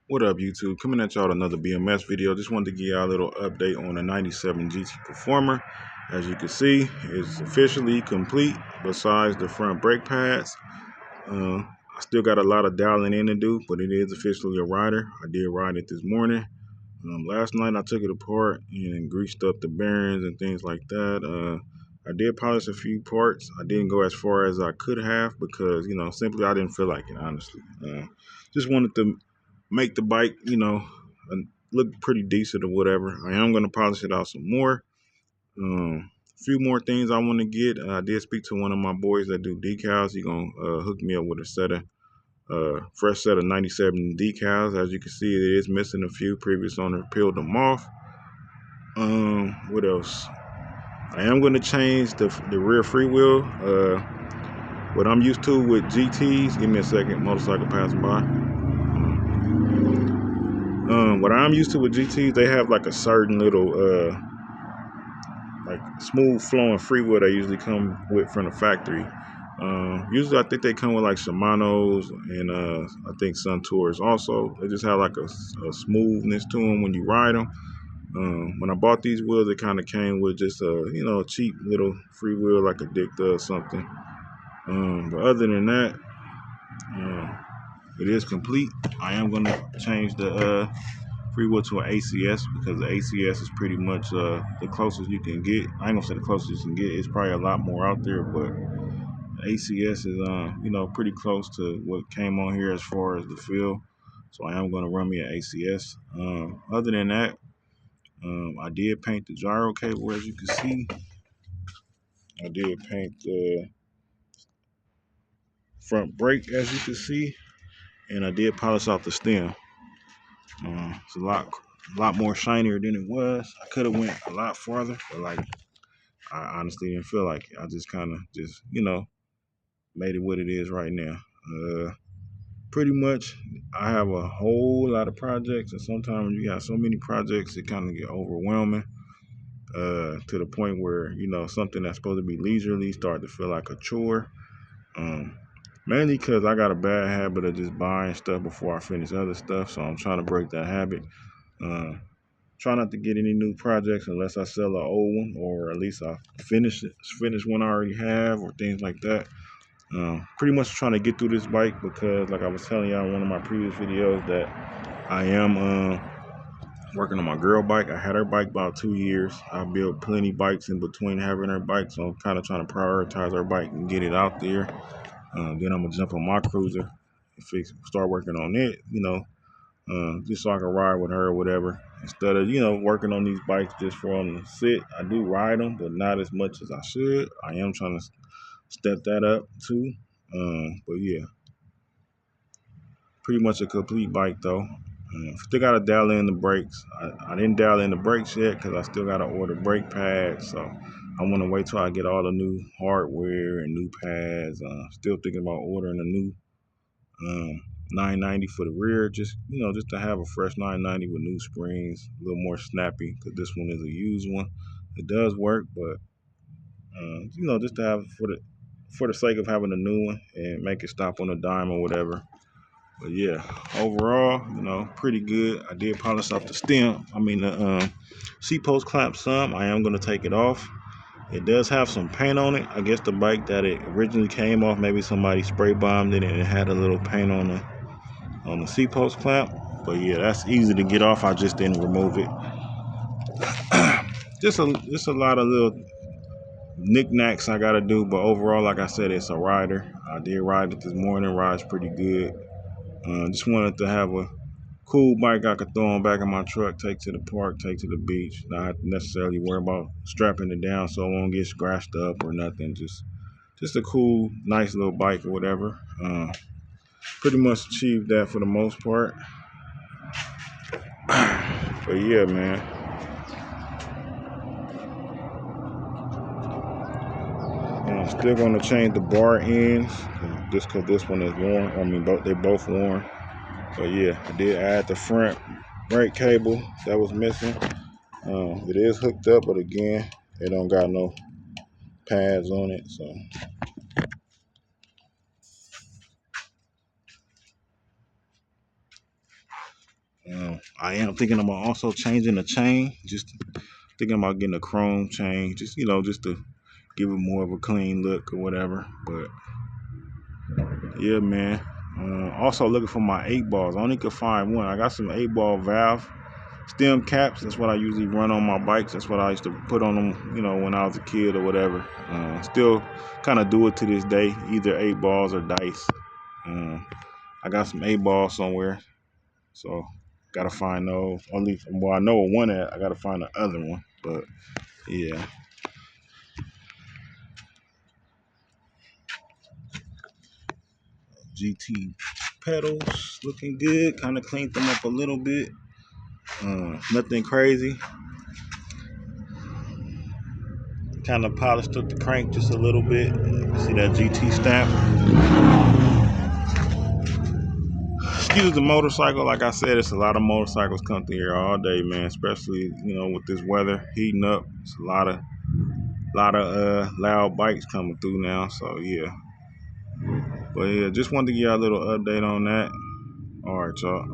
What up, YouTube? Coming at y'all with another BMS video. Just wanted to give y'all a little update on the 97 GT Performer. As you can see, it's officially complete besides the front brake pads. I still got a lot of dialing in to do, but it is officially a rider. I did ride it this morning. Last night I took it apart and greased up the bearings and things like that. I did polish a few parts. I didn't go as far as I could have because, simply I didn't feel like it, honestly. Just wanted to make the bike, look pretty decent or whatever. I am going to polish it out some more. A few more things I want to get. I did speak to one of my boys that do decals. He going to hook me up with a set of fresh set of 97 decals. As you can see, it is missing a few. Previous owner peeled them off. What else? I am going to change the rear freewheel. What I'm used to with GTs. Give me a second. Motorcycle passing by. What I'm used to with GTs, they have like a certain little like smooth flowing freewheel they usually come with from the factory. Usually I think they come with like Shimano's and I think Suntours also. They just have like a smoothness to them when you ride them. When I bought these wheels, it kind of came with just a cheap little freewheel like a Dicta or something. But other than that, it is complete. I am going to change the freewheel to an ACS because the ACS is pretty much the closest you can get. I ain't gonna say the closest you can get. It's probably a lot more out there, but the ACS is pretty close to what came on here as far as the feel. So I am gonna run me an ACS. Other than that, I did paint the gyro cable as you can see. I did paint the front brake as you can see, and I did polish off the stem. It's a lot more shinier than it was. I could have went a lot farther, but like I honestly didn't feel like it. I just kind of made it what it is right now. Pretty much, I have a whole lot of projects, and sometimes when you got so many projects, it kind of get overwhelming to the point where something that's supposed to be leisurely start to feel like a chore. Mainly because I got a bad habit of just buying stuff before I finish other stuff, so I'm trying to break that habit. Try not to get any new projects unless I sell an old one, or at least I finish one I already have, or things like that. Pretty much trying to get through this bike because, like I was telling y'all in one of my previous videos, that I am working on my girl bike. I had her bike about 2 years. I built plenty bikes in between having her bike, so I'm kind of trying to prioritize her bike and get it out there. Then I'm gonna jump on my cruiser and start working on it. Just so I can ride with her or whatever. Instead of, working on these bikes just for them to sit. I do ride them, but not as much as I should. I am trying to step that up too. But yeah, pretty much a complete bike though. Still got to dial in the brakes. I didn't dial in the brakes yet because I still got to order brake pads. So I want to wait till I get all the new hardware and new pads. Still thinking about ordering a new 990 for the rear, just to have a fresh 990 with new springs, a little more snappy, because this one is a used one. It does work, but just to have for the sake of having a new one and make it stop on a dime or whatever. But yeah, overall, pretty good. I did polish off the stem. I mean the seat post clamp some. I am gonna take it off. It does have some paint on it. I guess the bike that it originally came off, maybe somebody spray bombed it and it had a little paint on the seat post clamp. But yeah, that's easy to get off. I just didn't remove it. just a lot of little knickknacks I gotta do, but overall, like I said, it's a rider. I did ride it this morning. Rides pretty good. Just wanted to have a cool bike I could throw on back in my truck, take to the park, take to the beach. Not have to necessarily worry about strapping it down so it won't get scratched up or nothing. Just a cool, nice little bike or whatever. Pretty much achieved that for the most part. But yeah, man. I'm still going to change the bar ends just because this one is worn. I mean, they both worn. But yeah, I did add the front brake cable that was missing. It is hooked up, but again, it don't got no pads on it. So I am thinking about also changing the chain. Just thinking about getting a chrome chain. Just just to give it more of a clean look or whatever. But yeah, man. Also looking for my 8 balls. I only could find one. I got some 8-ball valve stem caps. That's what I usually run on my bikes. That's what I used to put on them, when I was a kid or whatever. Still kind of do it to this day, either 8 balls or dice. I got some 8 balls somewhere, so gotta find those. Or at least, well, I know where one at. I gotta find the other one, but yeah. GT pedals looking good. Kind of cleaned them up a little bit. Nothing crazy. Kind of polished up the crank just a little bit. See that GT stamp? Excuse the motorcycle. Like I said, it's a lot of motorcycles come through here all day, man. Especially with this weather heating up. It's a lot of loud bikes coming through now. So yeah. But yeah, just wanted to give y'all a little update on that. All right, y'all.